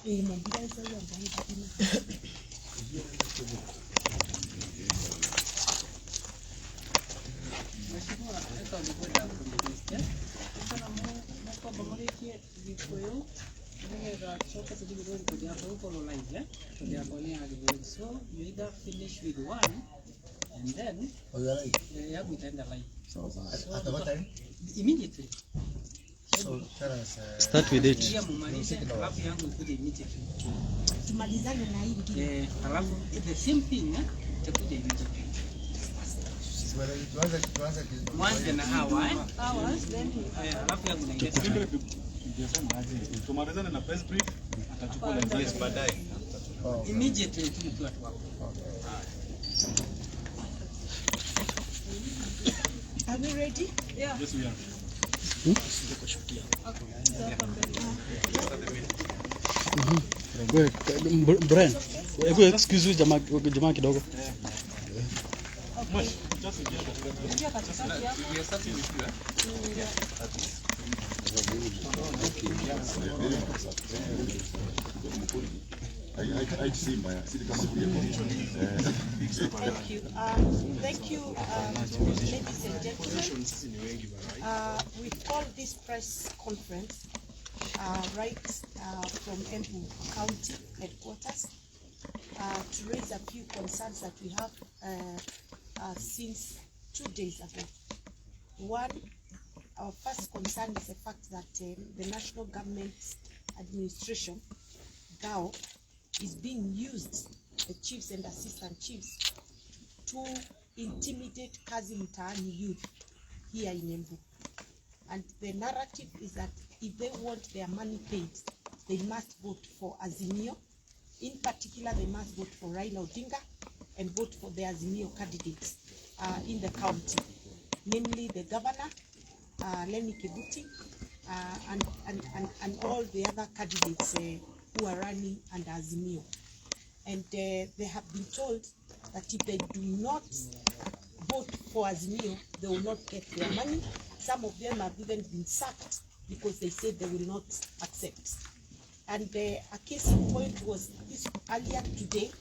So you either finish with one and then yeah, we end the line. So at what time? Immediately. So start with it. The same thing, once in an hours, then immediately to at work. Are we ready? Yeah. Yes, we are. Brian, excuse me, jamaa kidogo. Thank you. Thank you, ladies and gentlemen. We call this press conference right from Embu County headquarters to raise a few concerns that we have since 2 days ago. One, our first concern is the fact that the National Government Administration, GAO, is being used, the chiefs and assistant chiefs, to intimidate kazi mtaani youth here in Embu. And the narrative is that if they want their money paid, they must vote for Azimio. In particular, they must vote for Raila Odinga and vote for the Azimio candidates in the county, namely the governor, Lenny Kebuti, and all the other candidates who are running under Azimio. And they have been told that if they do not vote for Azimio, they will not get their money. Some of them have even been sacked because they said they will not accept. And a case in point was this earlier today,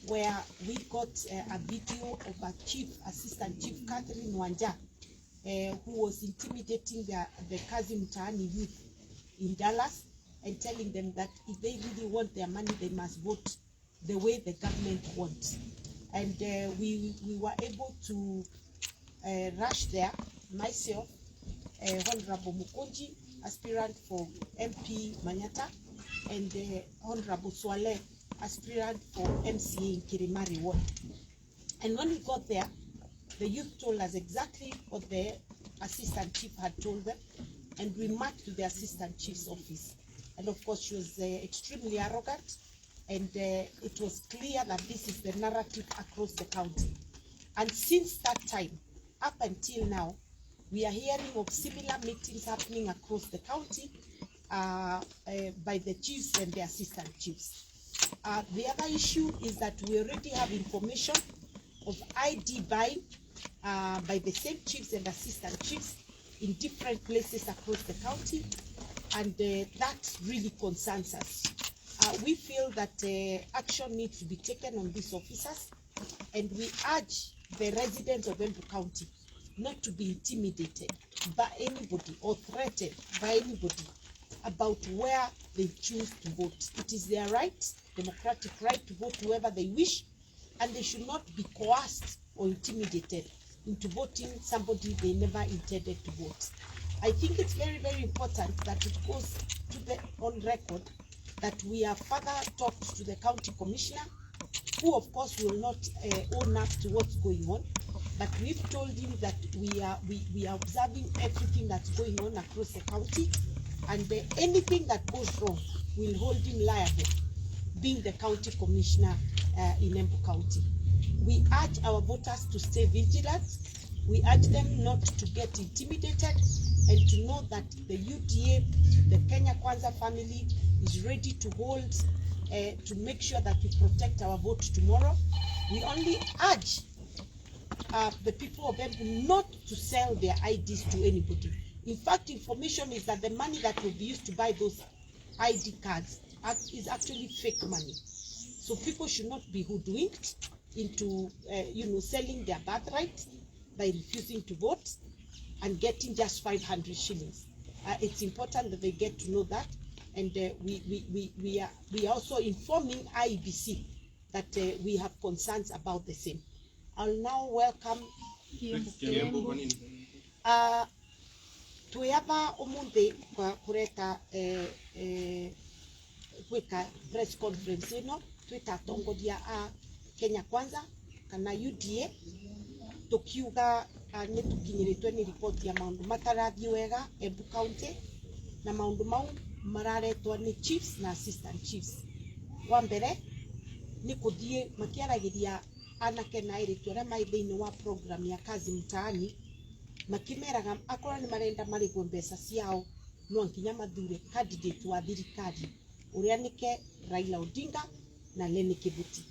where we got a video of a assistant chief, Catherine Wanja, who was intimidating the Kazi Mtaani youth in Dallas and telling them that if they really want their money, they must vote the way the government wants. And we were able to rush there, myself, Honorable Mukonji, aspirant for MP Manyata, and Honorable Swale, aspirant for MCA in Kirimari Ward. And when we got there, the youth told us exactly what the assistant chief had told them, and we marched to the assistant chief's office. And of course, she was extremely arrogant, and it was clear that this is the narrative across the county. And since that time, up until now, we are hearing of similar meetings happening across the county by the chiefs and the assistant chiefs. The other issue is that we already have information of ID buying by the same chiefs and assistant chiefs in different places across the county, and that really concerns us. We feel that action needs to be taken on these officers, and we urge the residents of Embu County not to be intimidated by anybody or threatened by anybody about where they choose to vote. It is their right, democratic right, to vote whoever they wish, and they should not be coerced or intimidated into voting somebody they never intended to vote. I think it's very, very important that it goes on record that we have further talked to the county commissioner, who of course will not own up to what's going on, but we've told him that we are observing everything that's going on across the county, and anything that goes wrong will hold him liable, being the county commissioner in Embu County. We urge our voters to stay vigilant. We urge them not to get intimidated, and to know that the UDA, the Kenya Kwanza family, is ready to hold, to make sure that we protect our vote tomorrow. We only urge the people of Embu not to sell their IDs to anybody. In fact, information is that the money that will be used to buy those ID cards is actually fake money. So people should not be hoodwinked into selling their birthright by refusing to vote and getting just 500 shillings. It's important that they get to know that, and we are also informing IEBC that we have concerns about the same. I'll now welcome Embu. Tuiaba umuthi kwa kureta gwika press conference ino twita atongoria a Kenya Kwanza kana UDA tukiuga ni tukinyiritwe ni report ya maundu matarathi wega Embu County, na maundu mau mararetwa ni chiefs na assistant chiefs. Wa mbere ni kuthie makiaragiria anake na airitu aria mai thiini wa program ya kazi mtaani, makimeraga akora ni marenda marigwo mbeca ciao no nginya mathure candidate wa thirikari uria nike Raila Odinga na Leni Kibuti.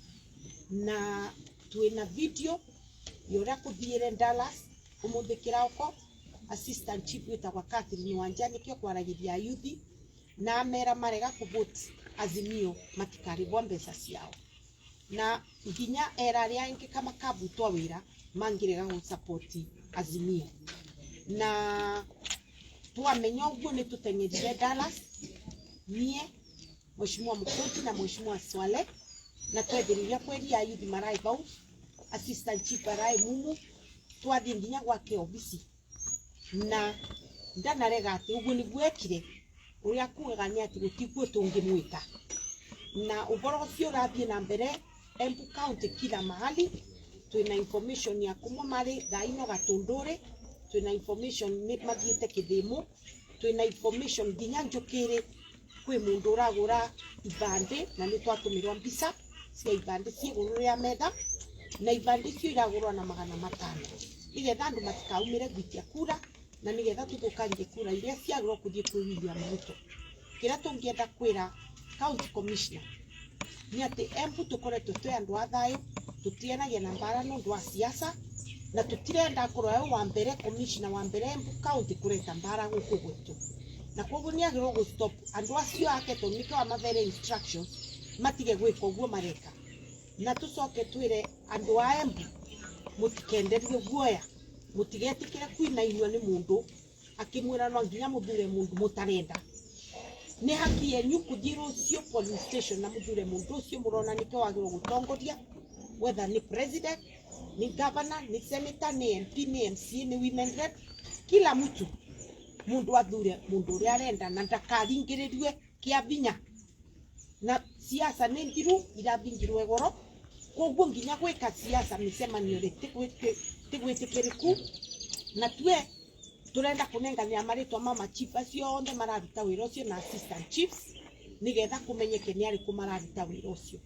Na tuina video yora kuthiire Dallas umuthi kirauko assistant chief witagwa Catherine Wanjani kio kwaragiria youth na mera marega kuvote Azimio matikaribwa mbeca ciao, na nginya era ria ingi kama kabutwa wira mangirega gu support Azimio. Na tuamenya uguo ni tuteng'erire Dallas nie Mheshimiwa Mukoti na Mheshimiwa Swale, na twethiriria kweria youth marai bau assistant chief arai mumu twathi nginya gwake obisi, na ndanarega ati uguo ni gwekire uria kugaga ni ati gutiguo tungimwita. Na uboro ucio rathie na mbere Embu County kila mahali. Twina information ya kumwa mari thaino Gatunduri, twina information ni mathiete Kithimu, twina information nginya Njukiri kwi mundu uragura ibande na ni twatumirwa mbica cia ibande cia iguru ria metha, na ibande icio iragurwa na 500 nigetha andu matikaumire gwikia kura na nigetha tuthukangie kura iria ciagirwo kuthie kwi William Ruto. Kira tungienda kwira county commissioner ni ati Embu tukoretwo twi andu a thayu, tutienagia na mbara no ndwa siasa, na tutirenda kurwa wa mbere commissioner wa mbere Embu county kureta mbara guku gwitu. Na koguo ni agirwo gu stop andu acio ake tonike wa mavere instructions matige gwika uguo mareka. Na tucoke twire andu a Embu mutikenderie guoya, mutigetikire kwinainwa ni mundu akimwira no nginya muthure mundu mutarenda. Ni haki yenyu kuthii rucio police station na muthure mundu ucio murona nike wagirwo gutongoria, whether ni president, ni governor, ni senator, ni MP, ni MC, ni women rep, kila mtu mundu athure mundu uria arenda na ndakaringiririe kiabinya. Na siasa ni ngiru irabingirwe goro, koguo nginya gwika siasa micemanio tigwitikiriku, na tue turenda kunengania maritwa mama chief acio onthe mararuta wira ucio na assistant chiefs nigetha kumenyeke ni ariku mararuta wira ucio.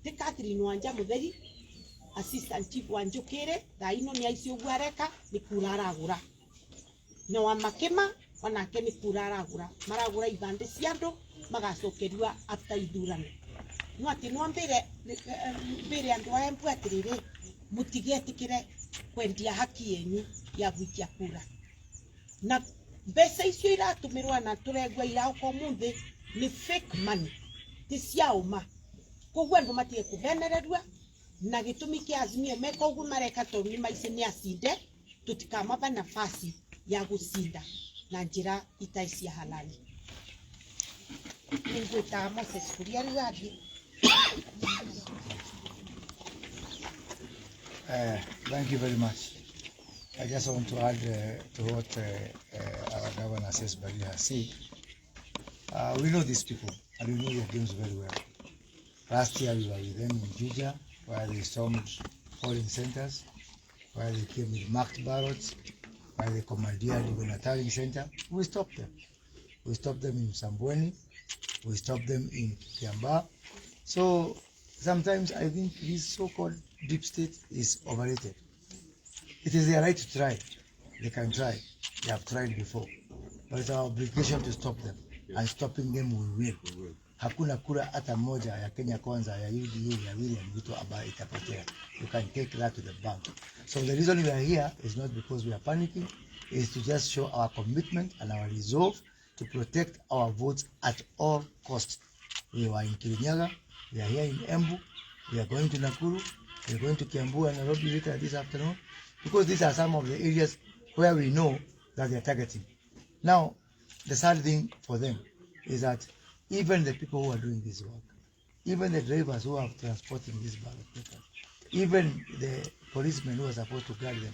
Ti Catherine Wanja mutheri assistant chief wa Njukiri thaino ni aici uguo areka ni kura aragura, na wa Makema onake ni kura aragura, maragura ibande cia andu magacokerua after ithurano. No ati no mbere andu a Embu atiriri mutigetikire kwendia haki yenyu ya gwikia kura, na mbeca icio iratumirwa na turegwa irauko muthi ni fake money, ti cia uma. Koguo andu matige kuvenererua na gitumi kia Azimio meka uguo mareka tondu ni maici ni acinde, tutikamava nafasi ya gucinda na njira itai cia halali. Ningwita Moses Kuria rigathi. Thank you very much. I just want to add to what our governor says, Bali has said. We know these people and we know their games very well. Last year we were with them in Juja, where they stormed polling centers, where they came with marked ballots, where they commandeered even a tallying center. We stopped them. We stopped them in Sambweni. We stopped them in Kiamba. So sometimes I think this so-called deep state is overrated. It is their right to try. They can try. They have tried before. But it's our obligation to stop them. And stopping them we will. Hakuna kura hata moja ya Kenya Kwanza ya UDA ya William Ruto ambayo itapotea. You can take that to the bank. So the reason we are here is not because we are panicking, is to just show our commitment and our resolve to protect our votes at all costs. We were in Kirinyaga, we are here in Embu, we are going to Nakuru, we are going to Embu and Nairobi later this afternoon, because these are some of the areas where we know that they are targeting. Now, the sad thing for them is that even the people who are doing this work, even the drivers who are transporting this ballot paper, even the policemen who are supposed to guard them,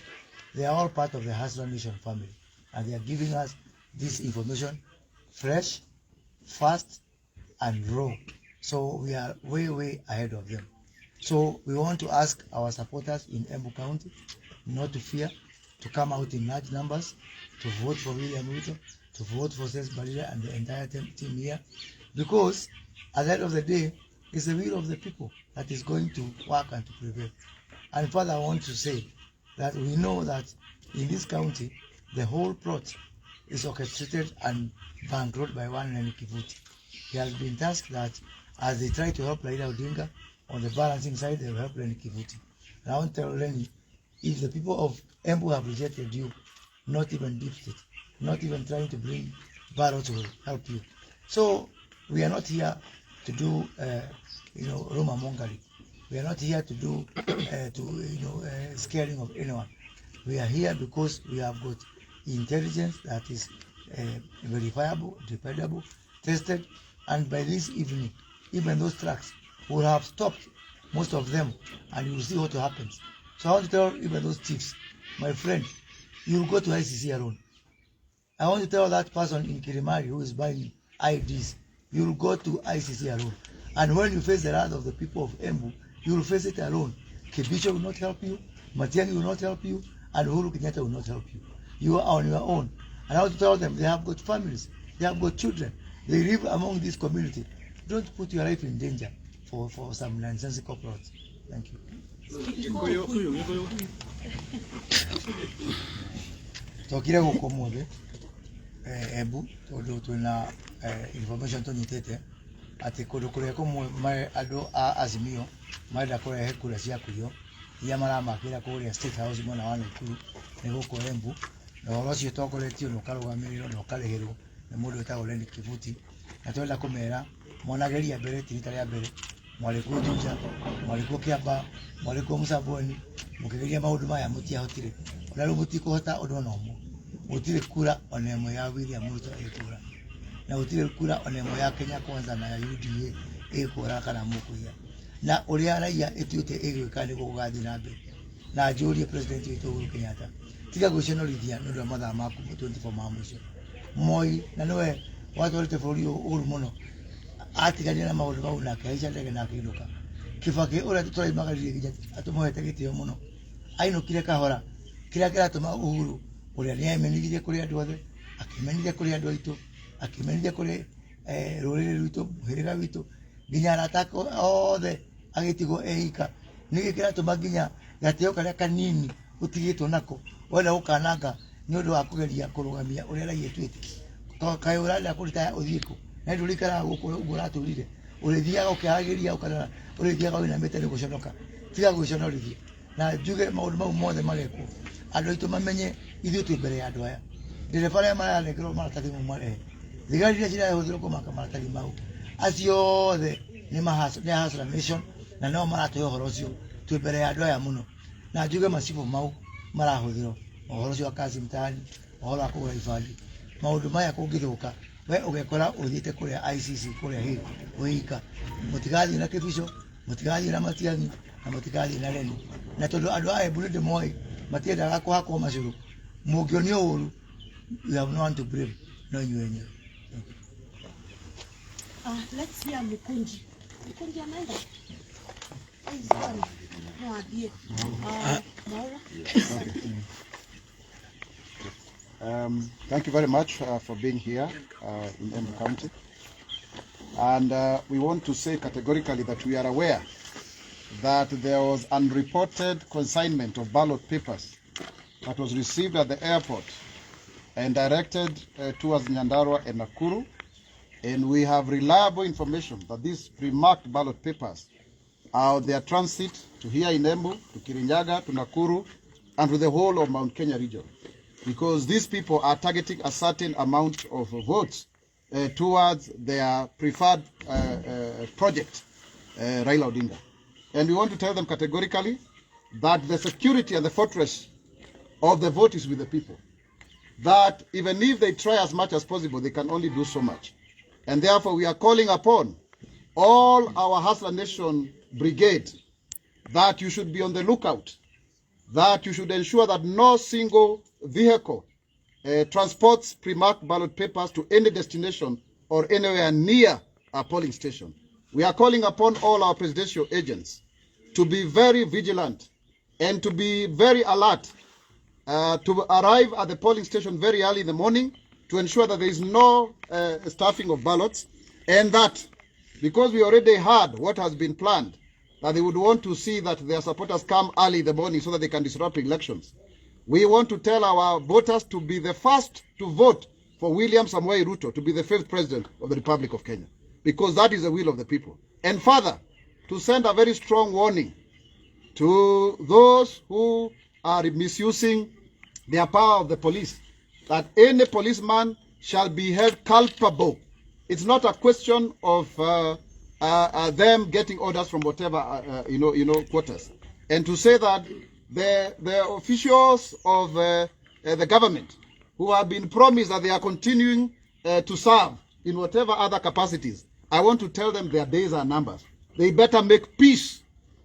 they are all part of the Hustler Nation family, and they are giving us this information fresh, fast, and raw. So we are way ahead of them. So we want to ask our supporters in Embu County not to fear, to come out in large numbers, to vote for William Ruto, to vote for Cesc Barilla and the entire team here, because at the end of the day, it's the will of the people that is going to work and to prevail. And further, I want to say that we know that in this county, the whole plot is orchestrated and bankrolled by one Lenny Kivuti. He has been tasked that as they try to help Raila Odinga, on the balancing side, they will help Lenny Kivuti. And I want to tell Lenny, if the people of Embu have rejected you, not even deep state, not even trying to bring ballots will help you. So we are not here to do, rumor mongering. We are not here to do, scaring of anyone. We are here because we have got intelligence that is verifiable, dependable, tested, and by this evening, even those trucks will have stopped, most of them, and you will see what happens. So I want to tell even those chiefs, my friend, you will go to ICC alone. I want to tell that person in Kirimari who is buying IDs, you will go to ICC alone. And when you face the wrath of the people of Embu, you will face it alone. Kibicho will not help you, Matiang'i will not help you, and Uhuru Kenyatta will not help you. You are on your own. And I want to tell them, they have got families, they have got children, they live among this community. Don't put your life in danger for some nonsensical plots. Thank you. Tokire gukomothe Embu tondu twina information tunyitete ati kundu kuria kumwe andu a Azimio marenda kurehe kura cia kurio iria maramakira kuria State House mwena wa Nakuru ni guku Embu na uhoro ucio tokoretio na ukarugamirirwo na ukarihirwo ni mundu witagwo Lenny Kivuti, na twenda kumera monageria mbere tirita ria mbere mwarikuo Juja, mwarikuo Kiamba, mwarikuo Musambweni, mukigeria maundu maya mutiahotire ona riu mutikuhota undu ona umwe. Gutire kura ona imwe ya William Ruto ikura, na gutire kura ona imwe ya Kenya Kwanza na ya UDA ikura kana mukuya, na uria raia ituite igwika ni gugathi na mbere na njurie president witu Uhuru Kenyatta tiga guconorithia nundu wa mathaa maku 24 ma mwico Moi na niwe watwarite bũrũri ũru mũno atigania na maũndũ mau na akaica ndege na akĩinũka. Kibaki ũrĩa tũraimagaririe nginya atũmũhete gĩtĩo mũno ainũkire kahora, kĩrĩa kĩratũma Uhuru ũrĩa nĩemenirie kũrĩ andũ othe, akĩmenire kũrĩ andũ aitũ, akĩmenire kũrĩ rũrĩrĩ rwitũ, mũhĩrĩga witũ, nginya arata othe agĩtigwo eika. Nĩkĩ kĩratũma nginya gatĩo karĩa kanini ũtigĩtwo nako wenda gũkananga nĩ ũndũ wa kũgeria kũrũgamia ũrĩa raia twĩte. Kaĩ ũrenda kũruta ũthiĩ kũ? Na ndũrikaraga gũkũ ũguo ũratũrire, ũrĩthiaga ũkĩharagĩria ũkana ũrĩthiaga wĩnamĩte nĩ gũconoka. Tiga gwĩconorithia na njuge maũndũ mau mothe magekwo, andũ aitũ mamenye ithuĩ twĩ mbere ya andũ aya. Ndereba arĩa maranengerwo maratathi mau marehe, thigari iria cirahũthĩrwo kũmaka maratathi mau, acio othe nĩ Hustler Nation na nao maratũhe ũhoro ũcio twĩ mbere ya andũ aya mũno. Na njuge macibũ mau marahũthĩrwo ũhoro ũcio wa kazi mtaani, ũhoro wa kũgũra ibandĩ, maũndũ maya kũngĩthũka we ugekora uthiite kuria ICC kuria hi wika. Mutigathiĩ na Kibicho, mutigathiĩ na Matiang'i, na mutigathiĩ na Lenny. Na tondu andu a Embu ndi moi matiendaga kuhakwo macuru, mungionio ũru, you have no one to blame, no inyuĩ enyewe. Let's hear Mukunji. Mukunji anaenda? No idea. Maura? Thank you very much for being here in Embu County. And we want to say categorically that we are aware that there was unreported consignment of ballot papers that was received at the airport and directed towards Nyandarua and Nakuru. And we have reliable information that these pre-marked ballot papers are their transit to here in Embu, to Kirinyaga, to Nakuru, and to the whole of Mount Kenya region. Because these people are targeting a certain amount of votes towards their preferred project, Raila Odinga. And we want to tell them categorically that the security and the fortress of the vote is with the people. That even if they try as much as possible, they can only do so much. And therefore, we are calling upon all our Hustler Nation brigade that you should be on the lookout, that you should ensure that no single vehicle transports pre-marked ballot papers to any destination or anywhere near a polling station. We are calling upon all our presidential agents to be very vigilant and to be very alert, to arrive at the polling station very early in the morning to ensure that there is no stuffing of ballots, and that because we already heard what has been planned, that they would want to see that their supporters come early in the morning so that they can disrupt elections. We want to tell our voters to be the first to vote for William Samoei Ruto to be the 5th president of the Republic of Kenya, because that is the will of the people. And further, to send a very strong warning to those who are misusing their power of the police, that any policeman shall be held culpable. It's not a question of them getting orders from whatever quarters. And to say that the officials of the government who have been promised that they are continuing to serve in whatever other capacities, I want to tell them their days are numbered. They better make peace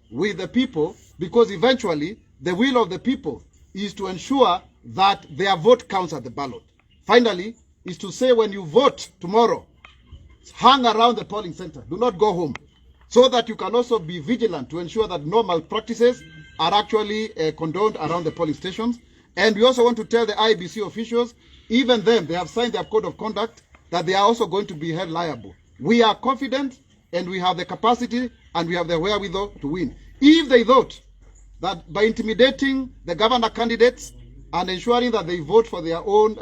with the people, because eventually the will of the people is to ensure that their vote counts at the ballot. Finally, is to say when you vote tomorrow, hang around the polling center. Do not go home, so that you can also be vigilant to ensure that no malpractices are actually condoned around the polling stations. And we also want to tell the IEBC officials, even them, they have signed their code of conduct, that they are also going to be held liable. We are confident, and we have the capacity, and we have the wherewithal to win. If they thought that by intimidating the governor candidates and ensuring that they vote for their own,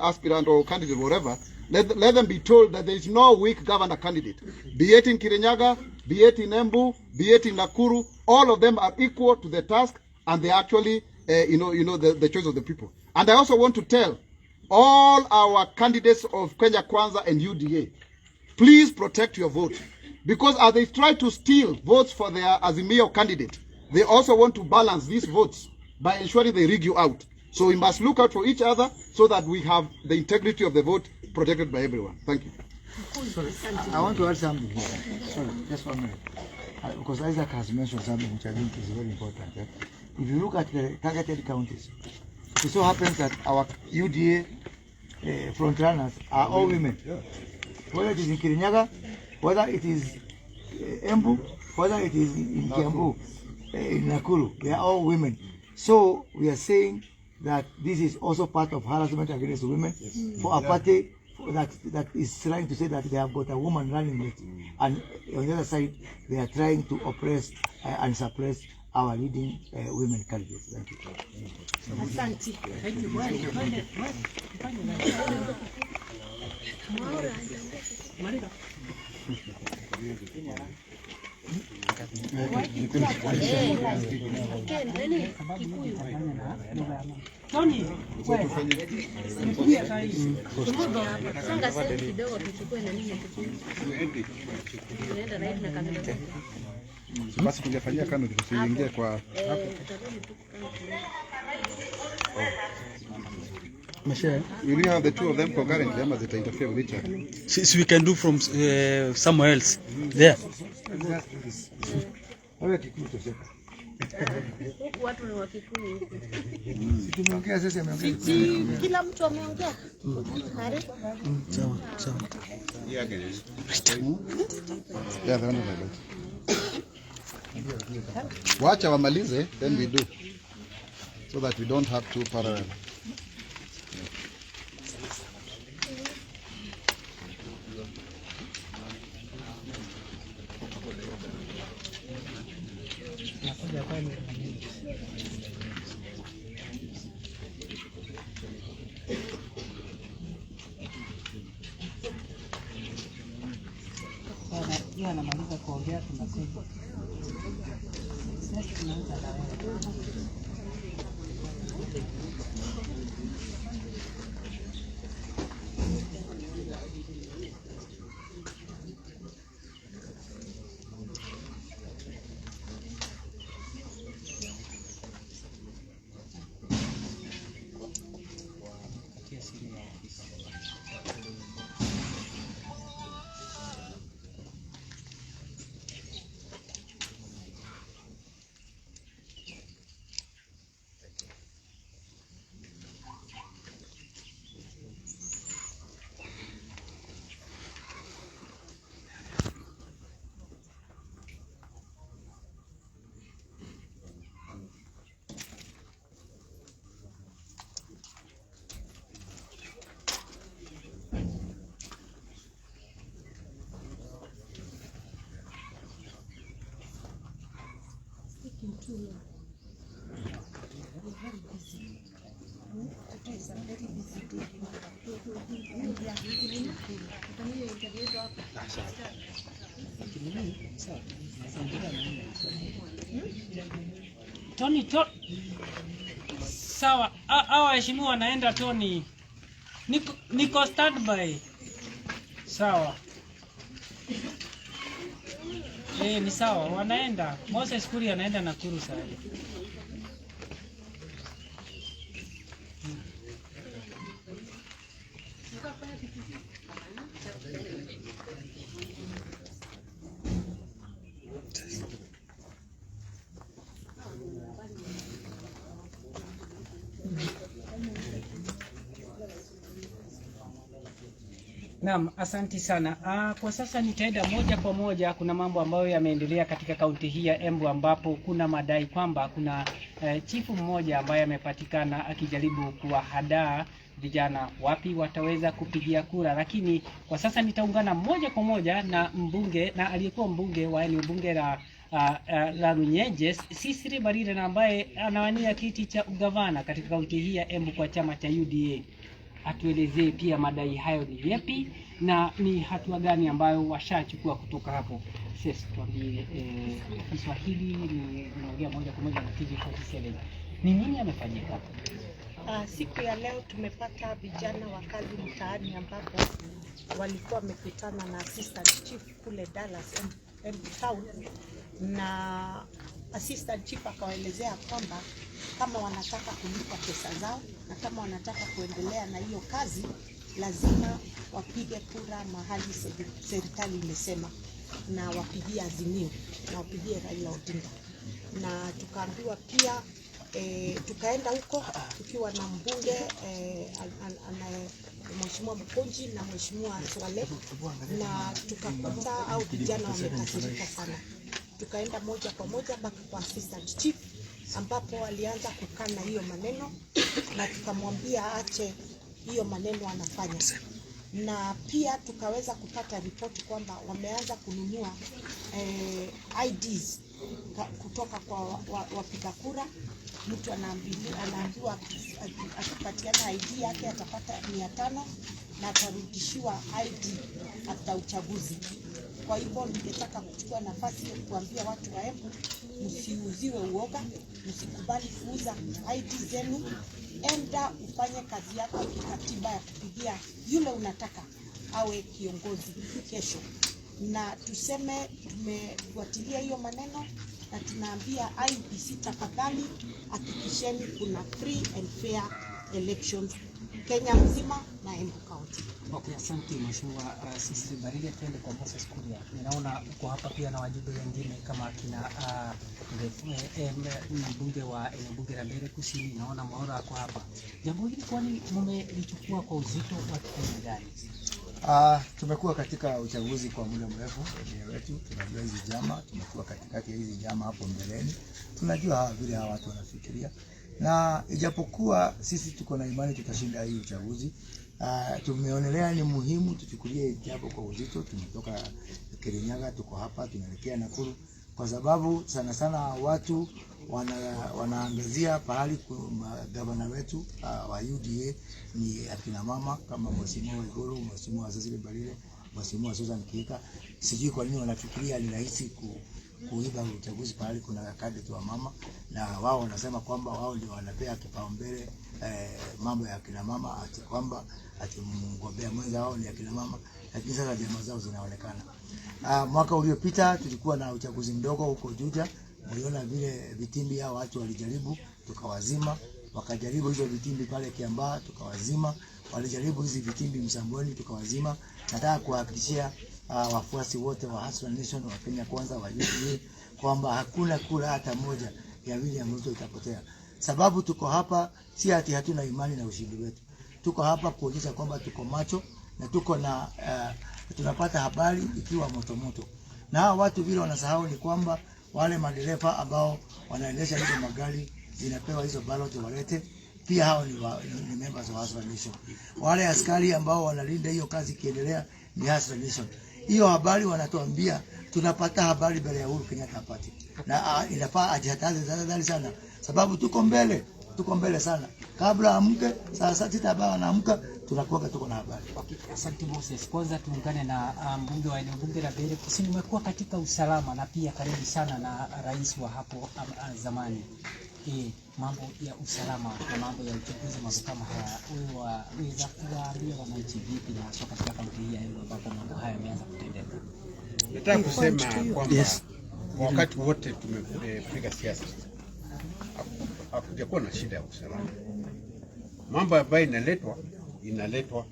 aspirant or candidate, whatever, let them be told that there is no weak governor candidate. Be it in Kirinyaga, be it in Embu, be it in Nakuru, all of them are equal to the task, and they actually, the choice of the people. And I also want to tell all our candidates of Kenya Kwanza and UDA, please protect your vote, because as they try to steal votes for their Azimio candidate, they also want to balance these votes by ensuring they rig you out. So we must look out for each other so that we have the integrity of the vote protected by everyone. Thank you. Sorry, I want to add something here. Sorry, just 1 minute. Because Isaac has mentioned something which I think is very important. If you look at the targeted counties, it so happens that our UDA front runners are all women. Whether it is in Kirinyaga, whether it is Embu, whether it is in Kiambu, in Nakuru, they are all women. So we are saying that this is also part of harassment against women for a party that is trying to say that they have got a woman running it, and on the other side they are trying to oppress and suppress our leading women candidates. Thank you. Asante. Thank you. Basi kujafanyia kano tusiingie kwa you really have the two of them concurrently, ama they interfere with each other. So we can do from somewhere else there. Watu ni wa Kikuyu huku. Tumeongea sasa, ameongea. Kila mtu ameongea. Sawa, sawa. Yeah, the one like that. Wacha wamalize, then we do, so that we don't have two parallel. Anamaliza kuongea tunasema. Sasa tunaanza na wewe. taking too long. We're very busy. Today is a very busy day. And we are really Tony, sawa. Hawa waheshimiwa wanaenda Tony. Niko standby. Sawa. Ni sawa, wanaenda. Moses Kuri anaenda Nakuru sasa. Naam, asanti sana. Kwa sasa nitaenda moja kwa moja. Kuna mambo ambayo yameendelea katika kaunti hii ya Embu ambapo kuna madai kwamba kuna chifu mmoja ambaye amepatikana akijaribu kuwahadaa vijana wapi wataweza kupigia kura, lakini kwa sasa nitaungana moja kwa moja na mbunge na aliyekuwa mbunge wa eneo bunge la Runyenjes Sisiri Barire, na ambaye anawania kiti cha ugavana katika kaunti hii ya Embu kwa chama cha UDA. Atuelezee pia madai hayo ni yapi na ni hatua gani ambayo washachukua kutoka hapo. Sasa tuambie, Kiswahili ninaongea moja kwa moja na TV47. Ni nini amefanyika? Siku ya leo tumepata vijana wa kazi mtaani ambapo walikuwa wamekutana na assistant chief kule Dallas Embu town, na assistant chief akawaelezea kwamba kama wanataka kulipa pesa zao na kama wanataka kuendelea na hiyo kazi lazima wapige kura mahali serikali imesema, na wapigie Azimio na wapigie Raila Odinga. Na tukaambiwa pia tukaenda huko tukiwa na mbunge Mheshimiwa Mkonji na Mheshimiwa Swale, na tukakuta au vijana wamekasirika sana. Tukaenda moja kwa moja mpaka kwa assistant chief ambapo alianza kukana hiyo maneno, na tukamwambia aache hiyo maneno anafanya. Na pia tukaweza kupata ripoti kwamba wameanza kununua IDs kutoka kwa wapiga kura. Mtu anaambiwa akipatiana ID yake atapata 500 na atarudishiwa ID hata uchaguzi. Kwa hivyo ningetaka kuchukua nafasi ya kuambia watu wa Embu, msiuziwe uoga, msikubali kuuza ID zenu. Enda ufanye kazi yako kikatiba ya kupigia yule unataka awe kiongozi kesho. Na tuseme tumefuatilia hiyo maneno na tunaambia IEBC, tafadhali hakikisheni kuna free and fair elections Kenya mzima na Embu County. Okay, asante Mheshimiwa Sisiri Barire. Twende kwa Moses Kuri. Ninaona uko hapa pia na wajumbe wengine kama akina mbunge wa eneo bunge la Mbeere Kusini, naona Maura ako hapa. Jambo hili kwani mmelichukua kwa uzito wa kiasi gani? Tumekuwa katika uchaguzi kwa muda mrefu wetu, tunajua hizi jama, tumekuwa katikati ya hizi jama hapo mbeleni. Tunajua vile hawa watu wanafikiria. Na ijapokuwa sisi tuko na imani tutashinda hii uchaguzi, tumeonelea ni muhimu tuchukulie jambo kwa uzito. Tumetoka Kirinyaga, tuko hapa tunaelekea Nakuru kwa sababu sana sana watu wanaangazia pahali gavana wetu wa UDA ni akina mama kama Mheshimiwa Igoro, Mheshimiwa Sisiri Barire, Mheshimiwa Susan Kika. Sijui kwa nini wanafikiria ni rahisi kuiba uchaguzi pahali kuna kadi tu wa mama, na wao wanasema kwamba wao ndio wanapea kipaumbele mambo ya akina mama, ati kwamba ati mgombea mwenza wao ni akina mama, lakini sasa jamaa zao zinaonekana. Mwaka uliopita tulikuwa na uchaguzi mdogo huko Juja. Mliona vile vitimbi hao watu walijaribu, tukawazima. Wakajaribu hizo vitimbi pale Kiambaa, tukawazima. Walijaribu hizi vitimbi Msambweni, tukawazima. Nataka kuhakikishia wafuasi wote wa Hustler Nation wa Kenya Kwanza wa UDA kwamba hakuna kura hata moja ya William Ruto itapotea. Sababu tuko hapa si ati hatuna imani na ushindi wetu. Tuko hapa kuonyesha kwamba tuko macho na tuko na tunapata habari ikiwa moto moto. Na watu vile wanasahau ni kwamba wale madereva ambao wanaendesha hizo magari zinapewa hizo ballot walete, pia hao ni members wa Hustler Nation. Wale askari ambao wanalinda hiyo kazi kiendelea ni Hustler Nation. Hiyo habari wanatuambia tunapata habari mbele ya Uhuru Kenyatta apate. Na inafaa ajihadhari sana sababu tuko mbele sana. Kabla amke saa 6 ambao anaamka tunakuwa tuko na habari. Okay, asante Moses. Kwanza tuungane na mbunge wa eneo bunge la Bere. Kusini, umekuwa katika usalama na pia karibu sana na rais wa hapo zamani. Mambo ya usalama na mambo ya uchaguzi, mambo kama haya, wewe waweza kuwaambia wananchi vipi na hasa katika kaunti hii ya Embu ambapo mambo haya yameanza kutendeka? Nataka kusema kwamba wakati wote tumepiga siasa hakujakuwa na shida ya usalama. Mambo ambayo inaletwa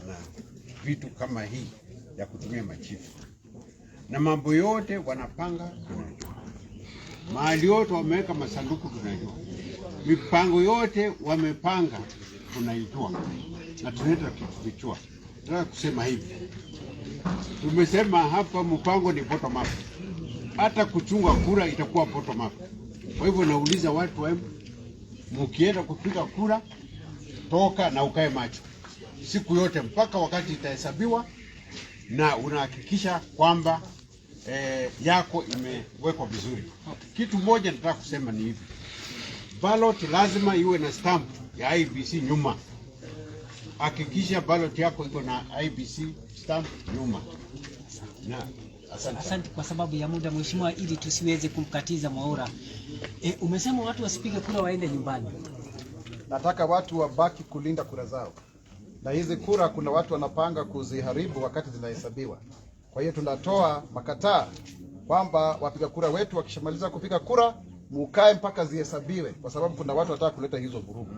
na vitu kama hii ya kutumia machifu, na mambo yote wanapanga tunajua, mahali yote wameweka masanduku tunajua, mipango yote wamepanga tunaijua, na tunaenda kufichua. Nataka kusema hivi, tumesema hapa mpango ni bottom up, hata kuchunga kura itakuwa bottom up. Kwa hivyo nauliza watu wa Embu, mkienda kupiga kura, toka na ukae macho siku yote mpaka wakati itahesabiwa, na unahakikisha kwamba yako imewekwa vizuri. Kitu moja nataka kusema ni hivi, ballot lazima iwe na stamp ya IBC nyuma. Hakikisha ballot yako iko na IBC stamp nyuma. Na asante kwa sababu ya muda mheshimiwa, ili tusiweze kumkatiza Mwaura. Umesema watu wasipige kura waende nyumbani. Nataka watu wabaki kulinda kura zao, na hizi kura kuna watu wanapanga kuziharibu wakati zinahesabiwa. Kwa hiyo tunatoa makataa kwamba wapiga kura wetu wakishamaliza kupiga kura mukae mpaka zihesabiwe, kwa sababu kuna watu wanataka kuleta hizo vurugu.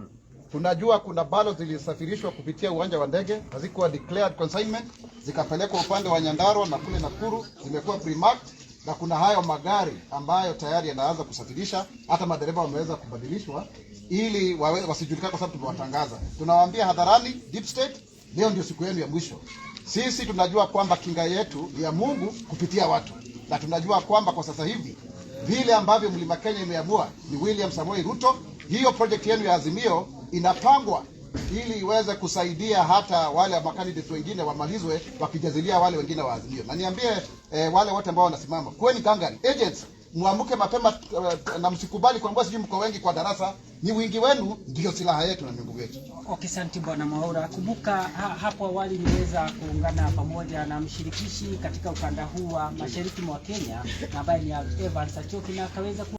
Tunajua kuna ballot zilisafirishwa kupitia uwanja wa ndege, hazikuwa declared consignment, zikapelekwa upande wa Nyandarua na kule Nakuru zimekuwa pre-marked, na kuna hayo magari ambayo tayari yanaanza kusafirisha, hata madereva wameweza kubadilishwa ili wasijulikane, kwa sababu tumewatangaza. Tunawaambia hadharani, deep state, leo ndio siku yenu ya mwisho. Sisi tunajua kwamba kinga yetu ni ya Mungu kupitia watu, na tunajua kwamba kwa sasa hivi vile ambavyo Mlima Kenya imeamua ni William Samoei Ruto, hiyo project yenu ya Azimio inapangwa ili iweze kusaidia hata wale makandidates wengine wamalizwe wakijazilia wale wengine wa Azimio. Na niambie wale wote ambao wanasimama, kweni gangari agents, muamuke mapema na msikubali kwamba sijui mko wengi kwa darasa. Ni wingi wenu ndio silaha yetu na nguvu yetu. Okay, asante bwana Mwaura. Kumbuka hapo awali niweza kuungana pamoja na mshirikishi katika ukanda huu wa mashariki mwa Kenya ambaye ni Evans Achoki, na akaweza